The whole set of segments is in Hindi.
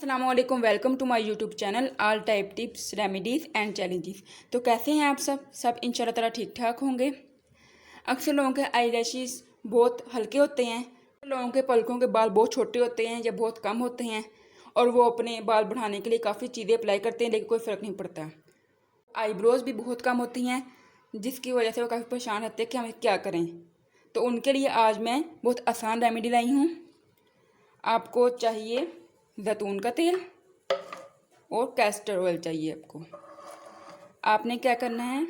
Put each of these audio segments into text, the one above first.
अस्सलामुअलैकुम, welcome to my YouTube channel all type tips remedies and challenges. तो कैसे हैं आप सब इंशाल्लाह ताला ठीक ठाक होंगे। अक्सर लोगों के आई लैशेज़ बहुत हल्के होते हैं, लोगों के पलकों के बाल बहुत छोटे होते हैं या बहुत कम होते हैं और वो अपने बाल बढ़ाने के लिए काफ़ी चीज़ें अप्लाई करते हैं लेकिन कोई फ़र्क नहीं पड़ता। आईब्रोज़ भी बहुत कम होती हैं जिसकी वजह से वो काफ़ी परेशान रहते हैं कि हम क्या करें। तो उनके लिए आज मैं बहुत आसान रेमेडी लाई हूँ। आपको चाहिए जैतून का तेल और कैस्टर ऑयल चाहिए। आपने क्या करना है,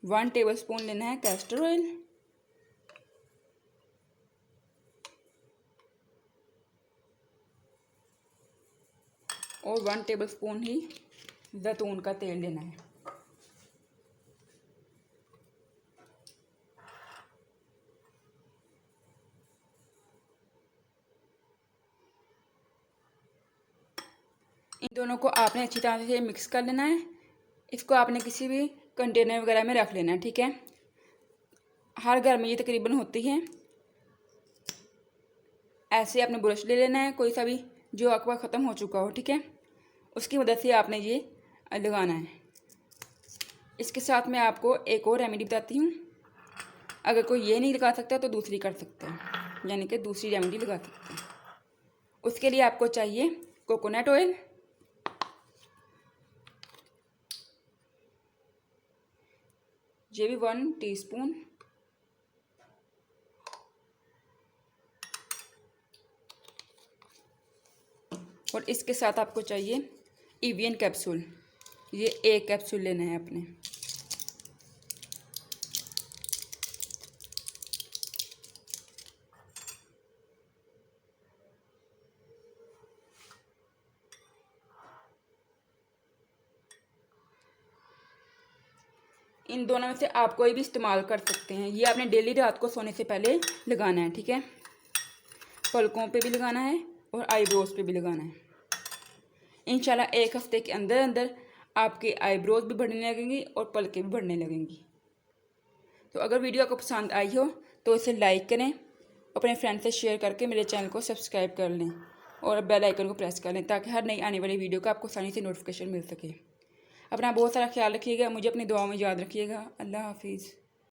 1 टेबलस्पून लेना है कैस्टर ऑयल और 1 टेबलस्पून ही जैतून का तेल लेना है। इन दोनों को आपने अच्छी तरह से मिक्स कर लेना है। इसको आपने किसी भी कंटेनर वगैरह में रख लेना है, ठीक है। हर घर में ये तकरीबन होती है। ऐसे आपने ब्रश ले लेना है कोई सा भी जो आपके पास ख़त्म हो चुका हो, ठीक है। उसकी मदद से आपने ये लगाना है। इसके साथ मैं आपको एक और रेमेडी बताती हूँ। अगर कोई ये नहीं लगा सकता तो दूसरी कर सकता है, यानी कि दूसरी रेमेडी लगा सकते हैं। उसके लिए आपको चाहिए कोकोनट ऑयल, ये भी 1 टीस्पून, और इसके साथ आपको चाहिए EVN कैप्सूल। ये 1 कैप्सूल लेना है आपने। इन दोनों में से आप कोई भी इस्तेमाल कर सकते हैं। ये आपने डेली रात को सोने से पहले लगाना है, ठीक है। पलकों पे भी लगाना है और आईब्रोज पे भी लगाना है। इंशाल्लाह 1 हफ्ते के अंदर अंदर आपके आईब्रोज भी बढ़ने लगेंगी और पलकें भी बढ़ने लगेंगी। तो अगर वीडियो आपको पसंद आई हो तो इसे लाइक करें, अपने फ्रेंड से शेयर करके मेरे चैनल को सब्सक्राइब कर लें और बेल आइकन को प्रेस कर लें ताकि हर नई आने वाली वीडियो का आपको आसानी से नोटिफिकेशन मिल सके। अपना बहुत सारा ख्याल रखिएगा, मुझे अपनी दुआओं में याद रखिएगा। अल्लाह हाफिज़।